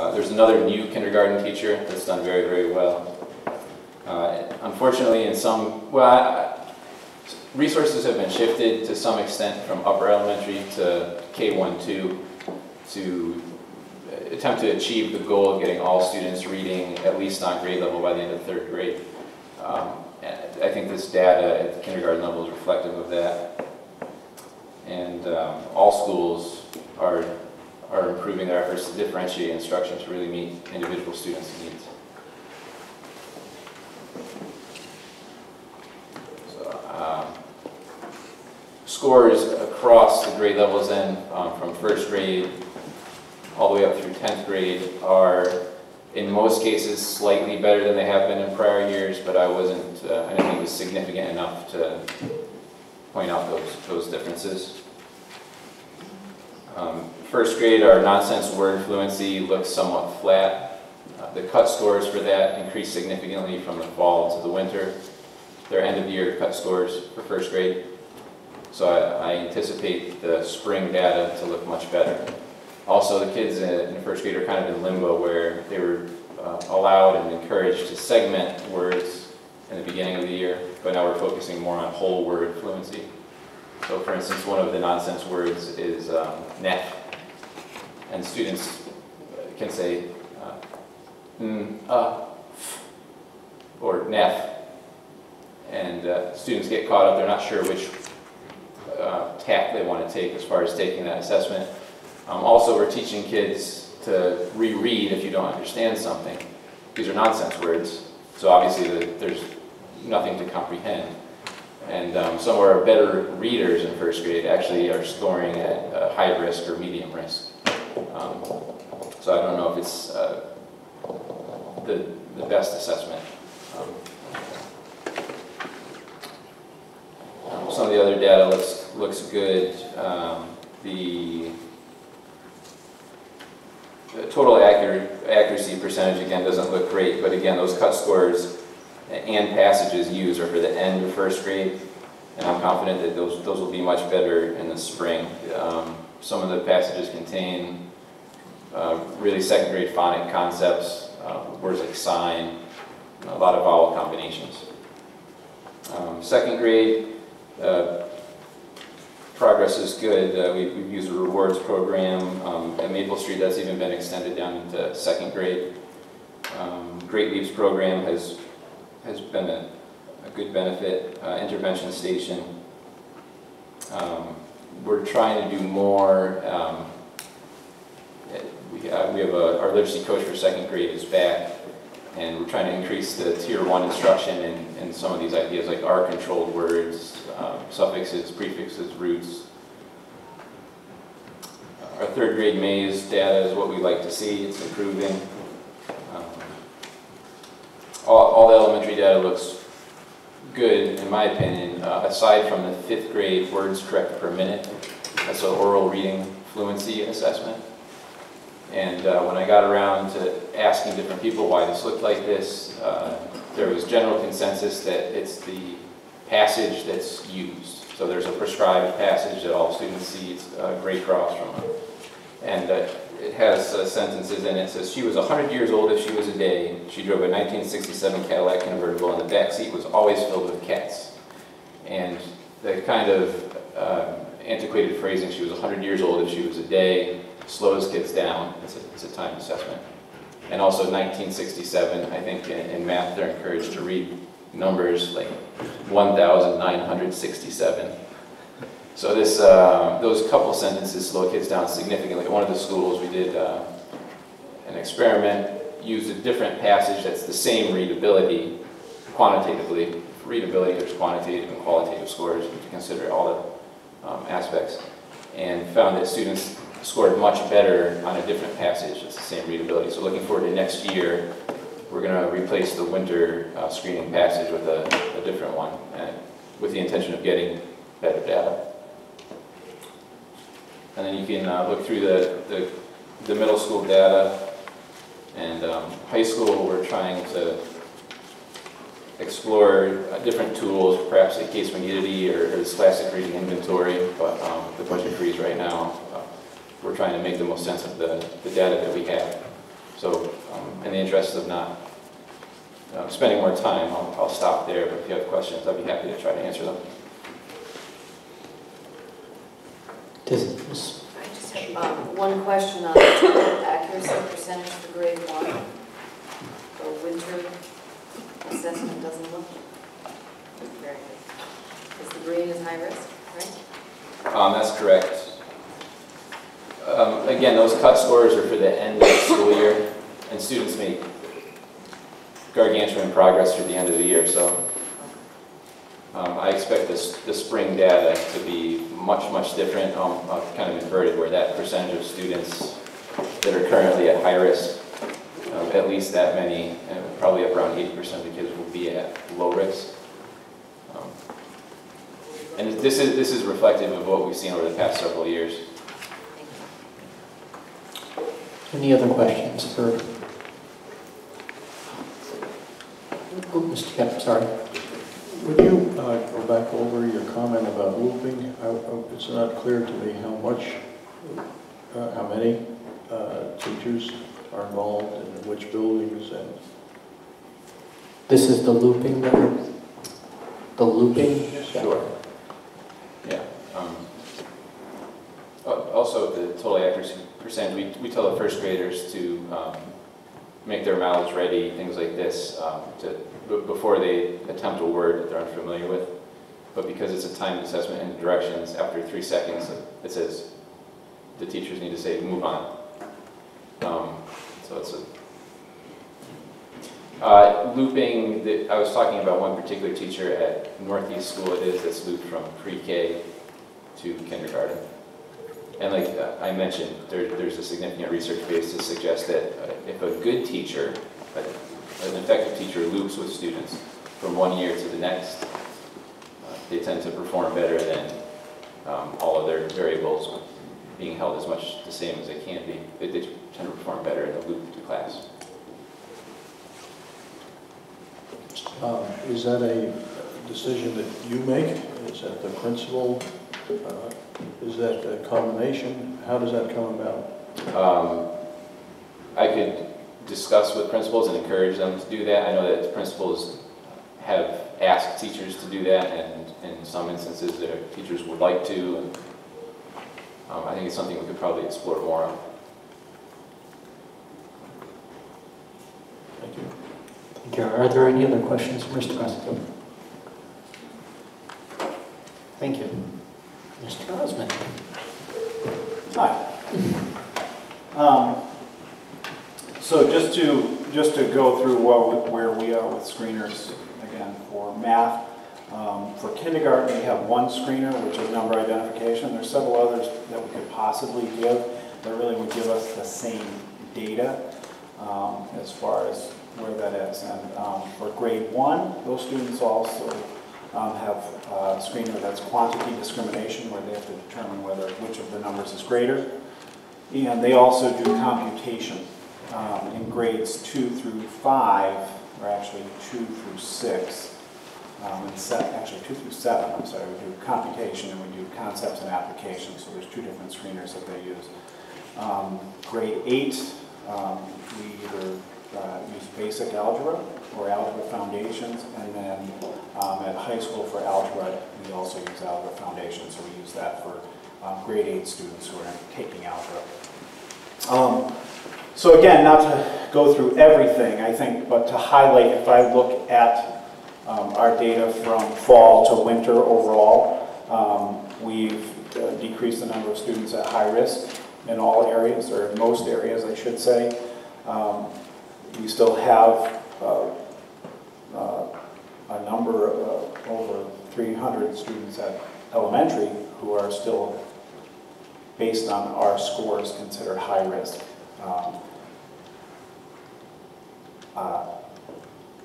There's another new kindergarten teacher that's done very, very well. Unfortunately, in some, resources have been shifted to some extent from upper elementary to K-1-2 to attempt to achieve the goal of getting all students reading at least on grade level by the end of third grade. I think this data at the kindergarten level is reflective of that. And all schools are improving their efforts to differentiate instruction to really meet individual students' needs. Scores across the grade levels then, from first grade all the way up through 10th grade, are in most cases slightly better than they have been in prior years, but I didn't think it was significant enough to point out those differences. First grade, our nonsense word fluency looks somewhat flat. The cut scores for that increased significantly from the fall to the winter. Their end of the year cut scores for first grade. So I anticipate the spring data to look much better. Also, the kids in first grade are kind of in limbo where they were allowed and encouraged to segment words in the beginning of the year, but now we're focusing more on whole word fluency. So for instance, one of the nonsense words is neff. And students can say or neff. And students get caught up, they're not sure which tack they want to take as far as taking that assessment. Also, we're teaching kids to reread if you don't understand something. These are nonsense words, so obviously there's nothing to comprehend. And some of our better readers in first grade actually are scoring at high risk or medium risk. So I don't know if it's the best assessment. Some of the other data looks good. The total accuracy percentage, again, doesn't look great, but again, those cut scores and passages used are for the end of first grade, and I'm confident that those will be much better in the spring. Some of the passages contain really second grade phonic concepts, words like sign, a lot of vowel combinations. Second grade, progress is good. We've used a rewards program at Maple Street that's even been extended down into second grade. Great Leaps program has been a good benefit. Intervention station. We're trying to do more. We have our literacy coach for second grade is back, and we're trying to increase the tier 1 instruction in some of these ideas like R-controlled words, suffixes, prefixes, roots. Our third grade maze data is what we like to see. It's improving. All the elementary data looks good, in my opinion, aside from the 5th grade words correct per minute. That's an oral reading fluency assessment. And when I got around to asking different people why this looked like this, there was general consensus that it's the passage that's used. So there's a prescribed passage that all students see. It's gray cross from it. And it has sentences in it. It says, she was 100 years old if she was a day. She drove a 1967 Cadillac convertible, and the back seat was always filled with cats. And the kind of antiquated phrasing, she was 100 years old if she was a day, slows kids down. It's a time assessment. And also 1967, I think in math they're encouraged to read numbers like 1,967. So those couple sentences slow kids down significantly. At one of the schools we did an experiment, used a different passage that's the same readability quantitatively. For readability, there's quantitative and qualitative scores to consider all the aspects, and found that students scored much better on a different passage. It's the same readability. So looking forward to next year, we're going to replace the winter screening passage with a different one, with the intention of getting better data. And then you can look through the middle school data, and high school we're trying to explore different tools, perhaps like case unity or this classic reading inventory, but the budget freeze right now, we're trying to make the most sense of the data that we have. interest of not spending more time, I'll stop there, but if you have questions, I'd be happy to try to answer them. I just have one question on the accuracy percentage for grade 1. The winter assessment doesn't look very good. Because the green is high risk, right? That's correct. Again, those cut scores are for the end of the school year, and students make gargantuan progress through the end of the year, so I expect the spring data to be much different, kind of inverted, where that percentage of students that are currently at high risk, at least that many, probably around 80% of the kids will be at low risk. And this is reflective of what we've seen over the past several years. Any other questions for Mr. Kemp? Sorry. Would you go back over your comment about looping? It's not clear to me how many teachers are involved in which buildings and. This is the looping method? The looping? Sure. Yeah. Also, the total accuracy percentage, we tell the first graders to make their mouths ready, things like this, before they attempt a word that they're unfamiliar with. But because it's a timed assessment and directions, after 3 seconds, it says the teachers need to say, move on. So it's looping, I was talking about one particular teacher at Northeast School that's looped from pre-K to kindergarten. And like I mentioned, there's a significant research base to suggest that if a good teacher, an effective teacher, loops with students from 1 year to the next, they tend to perform better than all of their variables being held as much the same as they can be. They tend to perform better in the loop class. Is that a decision that you make? Is that the principal? Is that a combination? How does that come about? I could discuss with principals and encourage them to do that. I know that principals have asked teachers to do that, and in some instances their teachers would like to. And I think it's something we could probably explore more of. Thank you. Thank you. Are there any other questions for Mr. Costello? Thank you. Mr. Osmond. Hi. So just to go through where we are with screeners again for math. For kindergarten, we have one screener, which is number identification. There's several others that we could possibly give that really would give us the same data as far as where that is. And for grade 1, those students also have a screener that's quantity discrimination, where they have to determine which of the numbers is greater. And they also do computation in grades 2 through 5, or actually 2 through 6, actually 2 through 7, I'm sorry. We do computation and we do concepts and applications, so there's 2 different screeners that they use. Grade 8, we either use basic algebra or algebra foundations, and then at high school for algebra, we also use algebra foundations, so we use that for grade 8 students who are taking algebra. So again, not to go through everything, I think, but to highlight, if I look at our data from fall to winter overall, we've decreased the number of students at high risk in all areas, or in most areas, I should say. We still have a number of over 300 students at elementary who are still, based on our scores, considered high risk.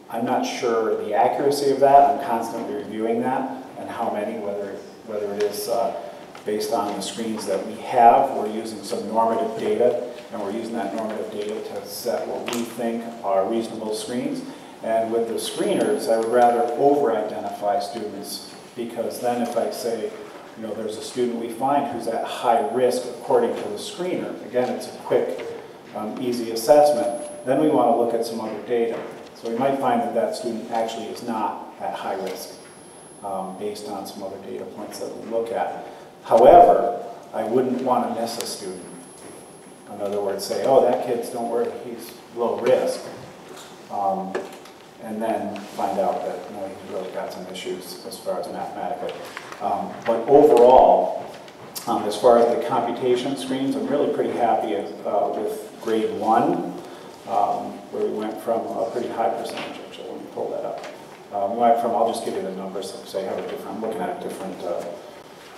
I'm not sure the accuracy of that. I'm constantly reviewing that, and how many, whether it is based on the screens that we have. We're using some normative data, and we're using that normative data to set what we think are reasonable screens. And with the screeners, I would rather over-identify students, because then if I say, there's a student we find who's at high risk according to the screener, again, it's a quick easy assessment, then we want to look at some other data. So we might find that that student actually is not at high risk based on some other data points that we look at. However, I wouldn't want to miss a student. In other words, say, oh, that kid's, don't worry, he's low risk. And then find out that, no, he's really got some issues as far as mathematically. But overall, as far as the computation screens, I'm really pretty happy with grade 1, where we went from a pretty high percentage. Actually, let me pull that up. We went from, I'll just give you the numbers, so you have a different, I'm looking at a different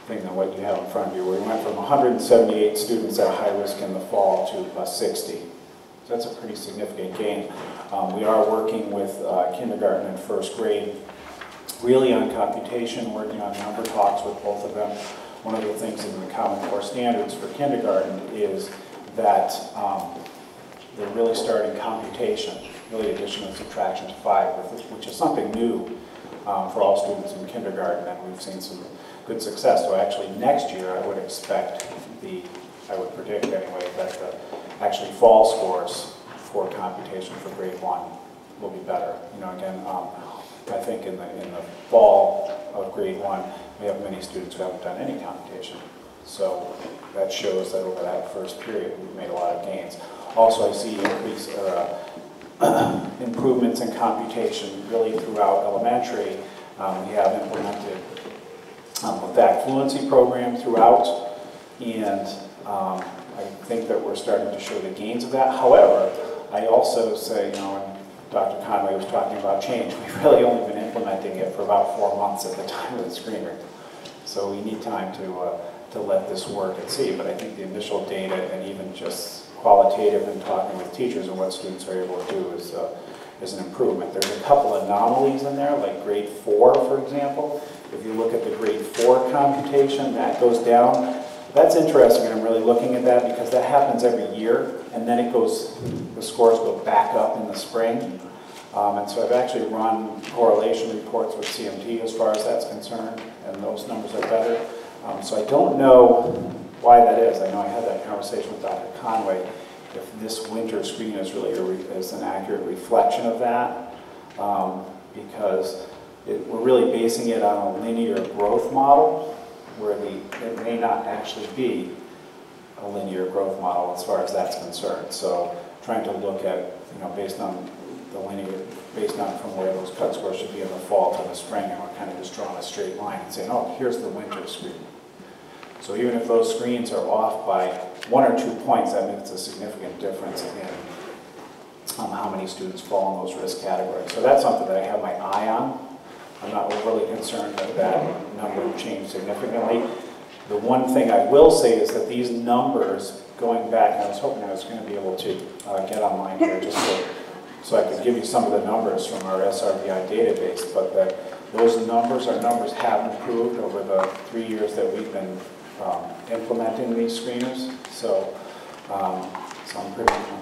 thing than what you have in front of you, where we went from 178 students at high risk in the fall to 60. So that's a pretty significant gain. We are working with kindergarten and first grade, really on computation, working on number talks with both of them. One of the things in the Common Core standards for kindergarten is that they're really starting computation, really addition and subtraction to 5, which is something new for all students in kindergarten, and we've seen some good success. So actually next year I would expect I would predict anyway, that the actually fall scores for computation for grade 1 will be better. You know, again, I think in the fall of grade 1, we have many students who haven't done any computation. So that shows that over that first period, we've made a lot of gains. Also, I see improvements in computation really throughout elementary. We have implemented a fact fluency program throughout, and I think that we're starting to show the gains of that. However, I also say, you know, when Dr. Conway was talking about change, we've really only been implementing it for about 4 months at the time of the screener. So we need time to let this work and see. But I think the initial data and even just qualitative and talking with teachers and what students are able to do is an improvement. There's a couple anomalies in there, like grade 4, for example. If you look at the grade 4 computation, that goes down. That's interesting, and I'm really looking at that because that happens every year, and then the scores go back up in the spring. And so I've actually run correlation reports with CMT as far as that's concerned, and those numbers are better. So I don't know why that is. I know I had that conversation with Dr. Conway, if this winter screen is really is an accurate reflection of that, because we're really basing it on a linear growth model, where it may not actually be a linear growth model as far as that's concerned. So trying to look at, you know, based on the linear, based on from where those cut scores should be in the fall to the spring, and we're kind of just drawing a straight line and saying, oh, here's the winter screen. So even if those screens are off by 1 or 2 points, that makes a significant difference in how many students fall in those risk categories. So that's something that I have my eye on. I'm not overly concerned that that number changed significantly. The one thing I will say is that these numbers, going back, and I was hoping I was going to be able to get online here just so I could give you some of the numbers from our SRBI database, but that those numbers, our numbers have improved over the 3 years that we've been implementing these screeners. So, I'm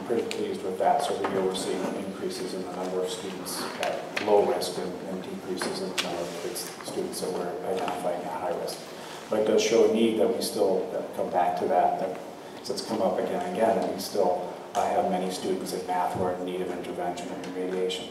pretty pleased with that. So every year we're seeing increases in the number of students at low risk and decreases in the number of students that we're identifying at high risk. But it does show a need that we still come back to that so it's come up again and again, and we still have many students in math who are in need of intervention and remediation.